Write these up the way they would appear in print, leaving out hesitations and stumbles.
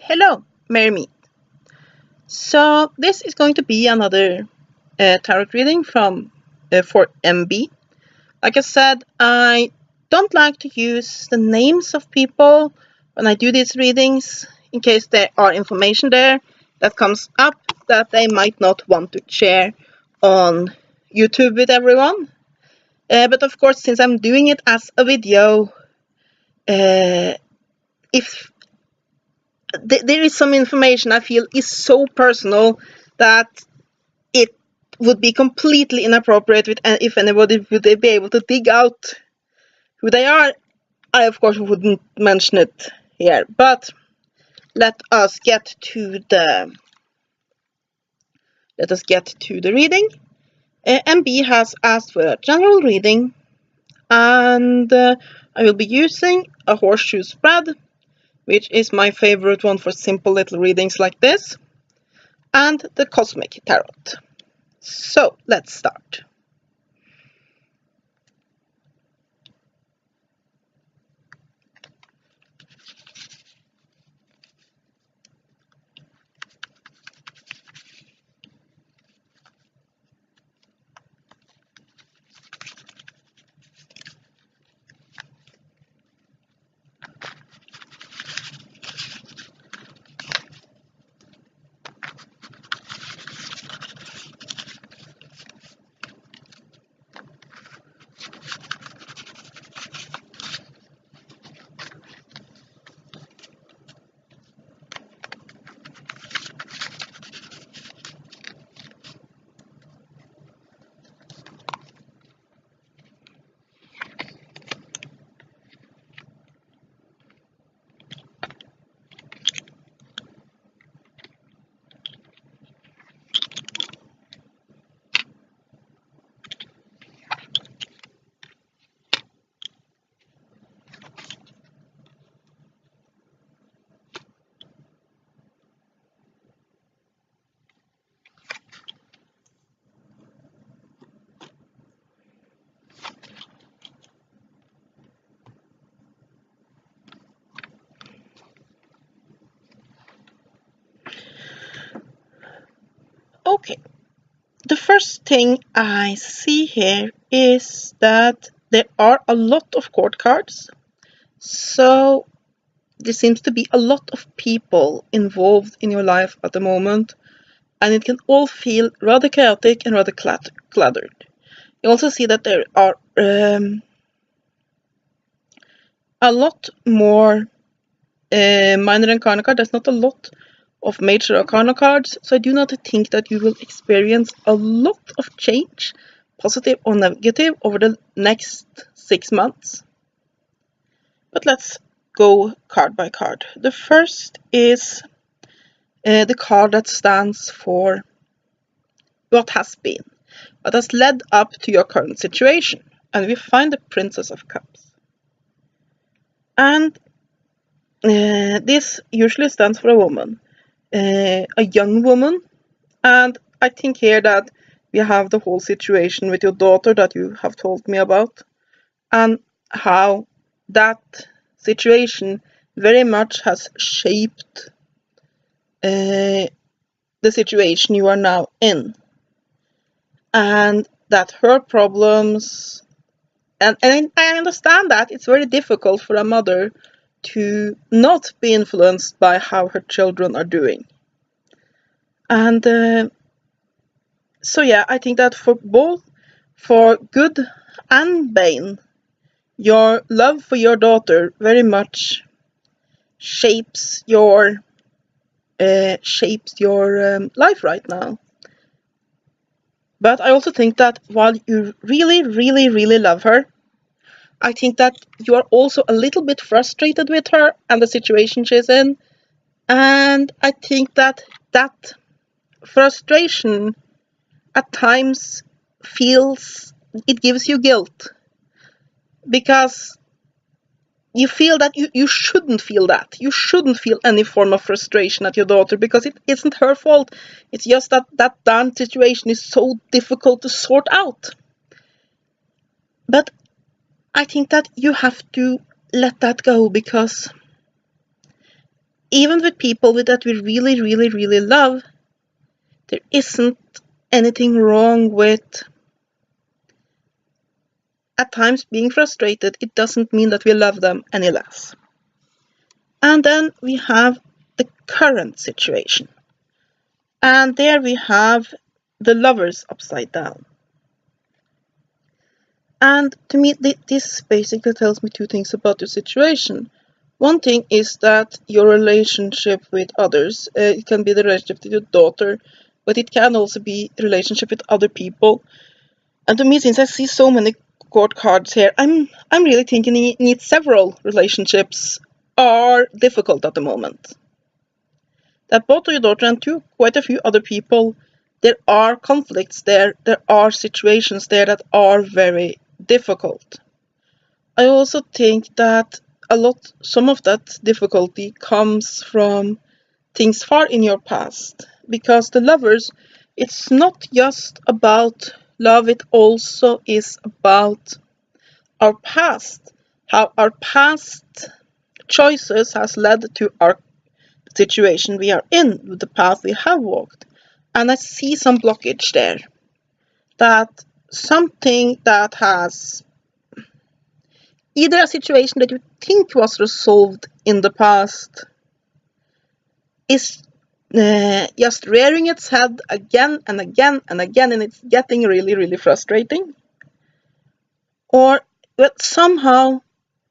Hello, Merry Me. So this is going to be another tarot reading from for MB. Like I said, I don't like to use the names of people when I do these readings in case there are information there that comes up that they might not want to share on YouTube with everyone. But of course, since I'm doing it as a video, if there is some information I feel is so personal that it would be completely inappropriate if anybody would be able to dig out who they are. I of course wouldn't mention it here, but let us get to the reading. MB has asked for a general reading, and I will be using a horseshoe spread, which is my favorite one for simple little readings like this, and the Cosmic Tarot. So let's start. Okay, the first thing I see here is that there are a lot of court cards. So there seems to be a lot of people involved in your life at the moment, and it can all feel rather chaotic and rather cluttered. You also see that there are a lot more minor arcana cards. There's not a lot of major arcana cards, so I do not think that you will experience a lot of change, positive or negative, over the next 6 months. But let's go card by card. The first is the card that stands for what has been, what has led up to your current situation, and we find the Princess of Cups. And this usually stands for a woman, a young woman, and I think here that we have the whole situation with your daughter that you have told me about, and how that situation very much has shaped the situation you are now in, and that her problems, and I understand that it's very difficult for a mother to not be influenced by how her children are doing. And so yeah, I think that for both, for good and bane, your love for your daughter very much shapes your life right now. But I also think that while you really, really, really love her, I think that you are also a little bit frustrated with her and the situation she's in. And I think that that frustration at times it gives you guilt. Because you feel that you shouldn't feel that. You shouldn't feel any form of frustration at your daughter because it isn't her fault. It's just that damn situation is so difficult to sort out. But I think that you have to let that go, because even with people that we really, really, really love, there isn't anything wrong with at times being frustrated. It doesn't mean that we love them any less. And then we have the current situation. And there we have the lovers upside down. And to me, this basically tells me two things about the situation. One thing is that your relationship with others, it can be the relationship with your daughter, but it can also be relationship with other people. And to me, since I see so many court cards here, I'm really thinking you need several relationships are difficult at the moment. That both your daughter and quite a few other people, there are conflicts there are situations there that are very difficult. I also think that some of that difficulty comes from things far in your past, because the lovers, it's not just about love, it also is about our past, how our past choices has led to our situation we are in, the path we have walked. And I see some blockage there, that something that has either a situation that you think was resolved in the past is just rearing its head again and again and again, and it's getting really, really frustrating. Or that somehow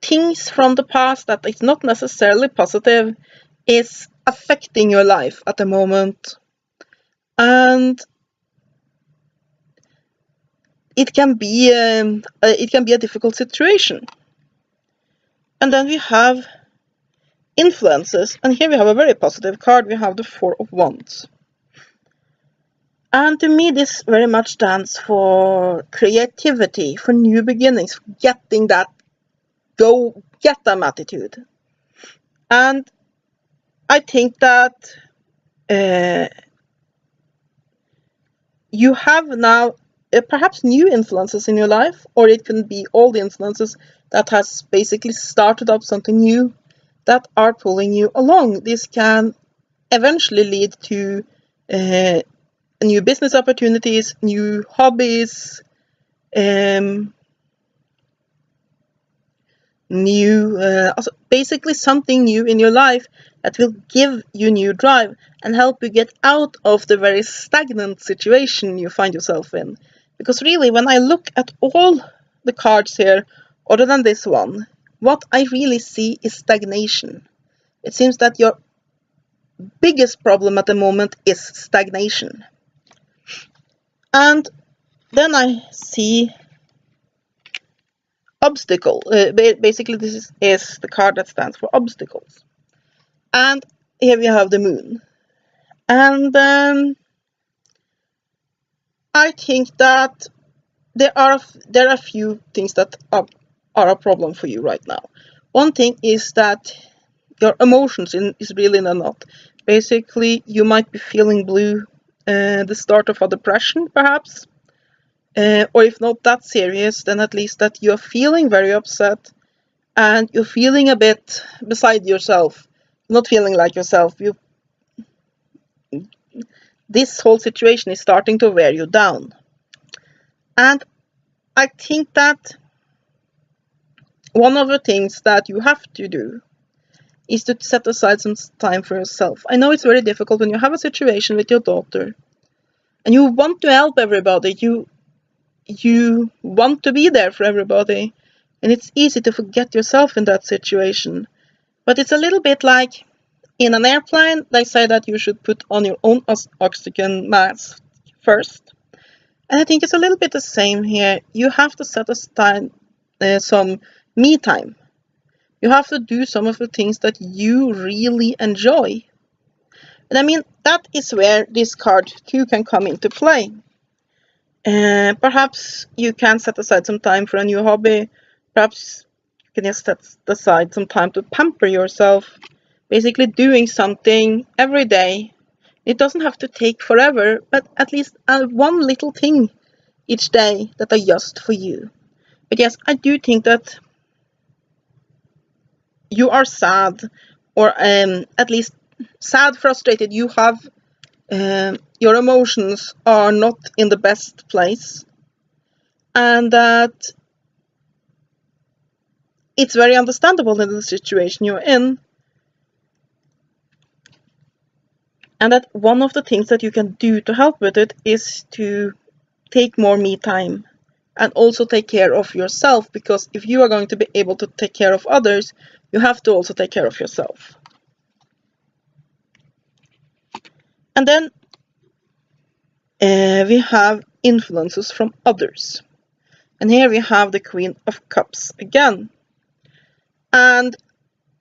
things from the past that is not necessarily positive is affecting your life at the moment. And it can be a difficult situation. And then we have influences, and here we have a very positive card. We have the Four of Wands. And to me, this very much stands for creativity, for new beginnings, for getting that go get them attitude. And I think that you have now perhaps new influences in your life, or it can be all the influences that has basically started up something new that are pulling you along. This can eventually lead to new business opportunities, new hobbies, basically something new in your life that will give you new drive and help you get out of the very stagnant situation you find yourself in. Because really, when I look at all the cards here, other than this one, what I really see is stagnation. It seems that your biggest problem at the moment is stagnation. And then I see obstacle. Basically, this is the card that stands for obstacles. And here we have the moon. And I think that there are a few things that are a problem for you right now. One thing is that your emotions is really in a knot. Basically, you might be feeling blue, the start of a depression, perhaps. Or if not that serious, then at least that you're feeling very upset and you're feeling a bit beside yourself, not feeling like yourself. This whole situation is starting to wear you down. And I think that one of the things that you have to do is to set aside some time for yourself. I know it's very difficult when you have a situation with your daughter and you want to help everybody. You want to be there for everybody, and it's easy to forget yourself in that situation. But it's a little bit like in an airplane, they say that you should put on your own oxygen mask first. And I think it's a little bit the same here. You have to set aside some me time. You have to do some of the things that you really enjoy. And I mean, that is where this card too can come into play. Perhaps you can set aside some time for a new hobby. Perhaps you can just set aside some time to pamper yourself. Basically doing something every day. It doesn't have to take forever, but at least one little thing each day that are just for you. But yes, I do think that you are sad or at least sad, frustrated, you have your emotions are not in the best place, and that it's very understandable in the situation you're in, and that one of the things that you can do to help with it is to take more me time and also take care of yourself, because if you are going to be able to take care of others, you have to also take care of yourself. And then we have influences from others. And here we have the Queen of Cups again. And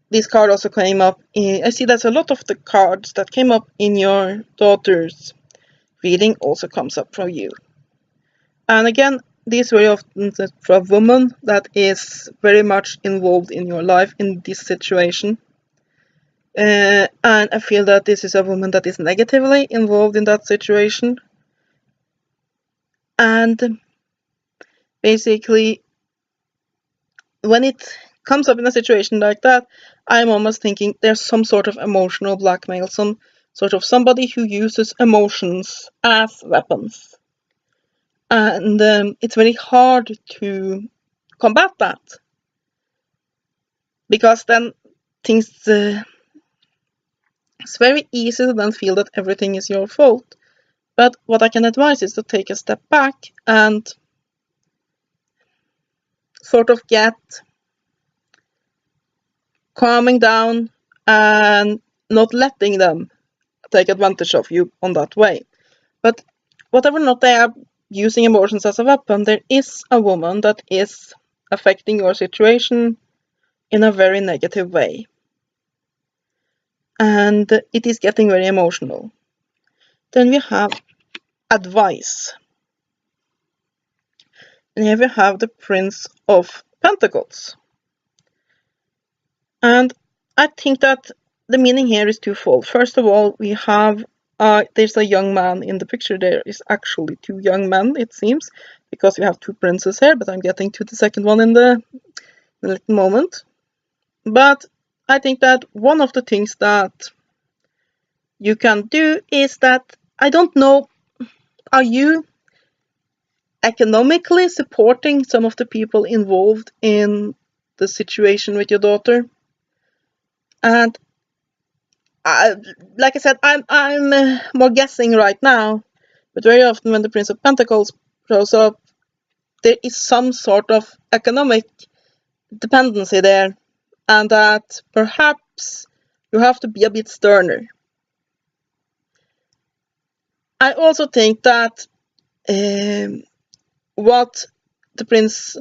this card also came up in, I see that a lot of the cards that came up in your daughter's reading also comes up from you. And again, this very often for a woman that is very much involved in your life in this situation. And I feel that this is a woman that is negatively involved in that situation. And basically, when it comes up in a situation like that, I'm almost thinking there's some sort of emotional blackmail, some sort of somebody who uses emotions as weapons. And it's very hard to combat that, because then things it's very easy to then feel that everything is your fault. But what I can advise is to take a step back and sort of get calming down and not letting them take advantage of you on that way. But whatever not they are using emotions as a weapon, there is a woman that is affecting your situation in a very negative way. And it is getting very emotional. Then we have advice. And here we have the Prince of Pentacles. And I think that the meaning here is twofold. First of all, we have there's a young man in the picture. There is actually two young men, it seems, because we have two princes here, but I'm getting to the second one in the little moment. But I think that one of the things that you can do is that, I don't know, are you economically supporting some of the people involved in the situation with your daughter? And like I said, I'm more guessing right now, but very often when the Prince of Pentacles shows up, there is some sort of economic dependency there, and that perhaps you have to be a bit sterner. I also think that what the Prince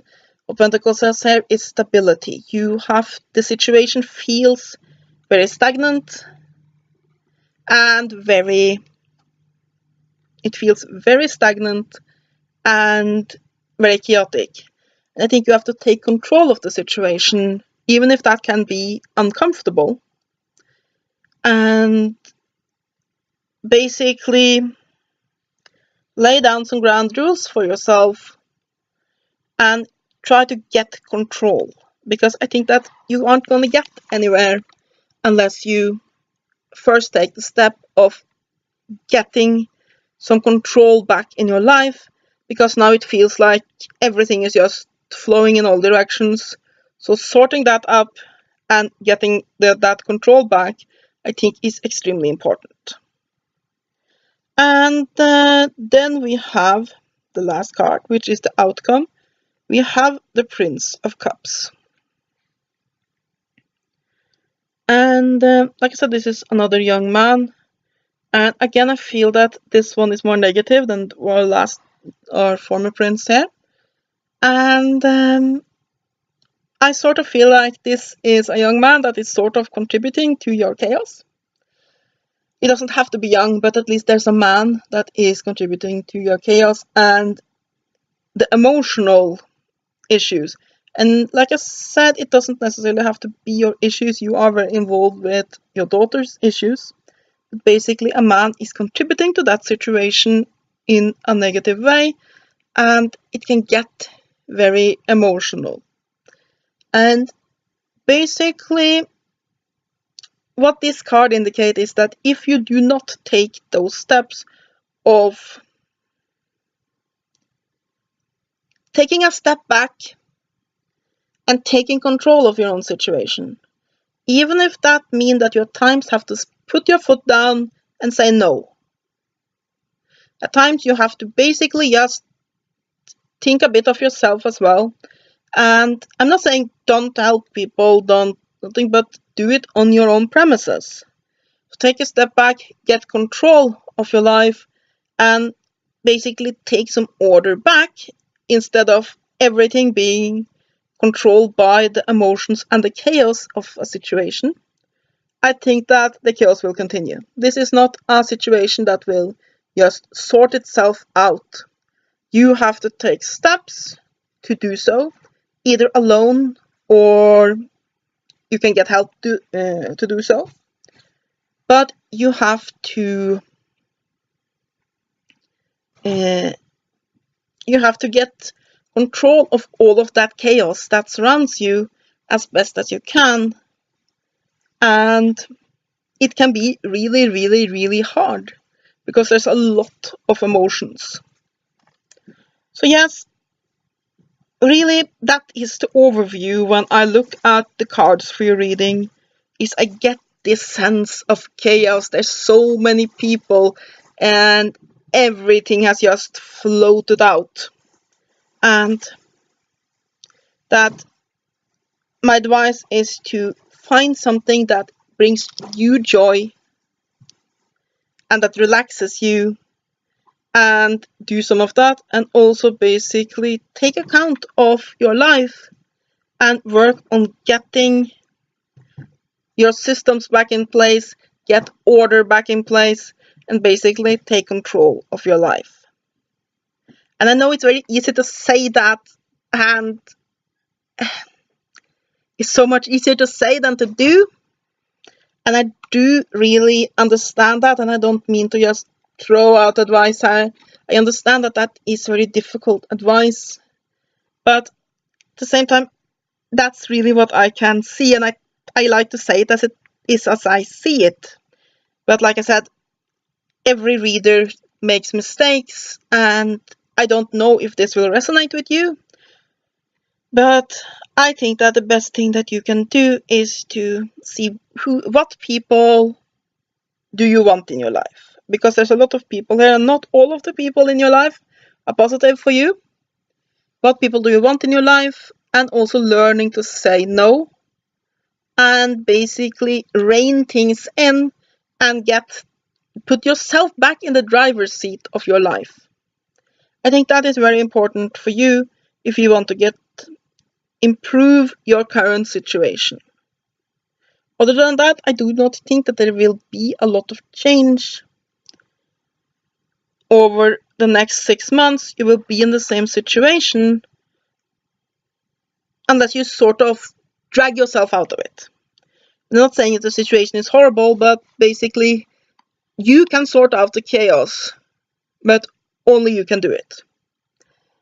of Pentacles says here is stability. The situation feels very stagnant and it feels very stagnant and very chaotic. And I think you have to take control of the situation, even if that can be uncomfortable, and basically lay down some ground rules for yourself and try to get control, because I think that you aren't going to get anywhere unless you first take the step of getting some control back in your life, because now it feels like everything is just flowing in all directions. So sorting that up and getting that control back, I think, is extremely important. And then we have the last card, which is the outcome. We have the Prince of Cups. And like I said, this is another young man. And again, I feel that this one is more negative than our former prince here. And I sort of feel like this is a young man that is sort of contributing to your chaos. He doesn't have to be young, but at least there's a man that is contributing to your chaos and the emotional issues. And like I said, it doesn't necessarily have to be your issues. You are very involved with your daughter's issues. But basically, a man is contributing to that situation in a negative way, and it can get very emotional. And basically, what this card indicates is that if you do not take those steps of taking a step back and taking control of your own situation, even if that means that you at times have to put your foot down and say no. At times you have to basically just think a bit of yourself as well. And I'm not saying don't help people, don't nothing, but do it on your own premises. Take a step back, get control of your life, and basically take some order back instead of everything being controlled by the emotions and the chaos of a situation. I think that the chaos will continue. This is not a situation that will just sort itself out. You have to take steps to do so, either alone or you can get help to do so. But you have to get control of all of that chaos that surrounds you as best as you can. And it can be really, really, really hard because there's a lot of emotions. So yes, really that is the overview. When I look at the cards for your reading, is I get this sense of chaos. There's so many people and everything has just floated out. And that my advice is to find something that brings you joy and that relaxes you, and do some of that, and also basically take account of your life and work on getting your systems back in place, get order back in place, and basically take control of your life. And I know it's very easy to say that, and it's so much easier to say than to do. And I do really understand that, and I don't mean to just throw out advice. I understand that that is very difficult advice, but at the same time, that's really what I can see, and I like to say it as I see it. But like I said, every reader makes mistakes, and I don't know if this will resonate with you. But I think that the best thing that you can do is to see what people do you want in your life. Because there's a lot of people here, and not all of the people in your life are positive for you. What people do you want in your life? And also learning to say no. And basically rein things in and put yourself back in the driver's seat of your life. I think that is very important for you if you want to improve your current situation. Other than that, I do not think that there will be a lot of change over the next 6 months. You will be in the same situation unless you sort of drag yourself out of it. I'm not saying that the situation is horrible, but basically you can sort out the chaos, but only you can do it.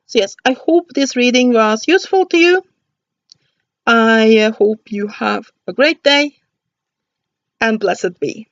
So yes, I hope this reading was useful to you. I hope you have a great day, and blessed be.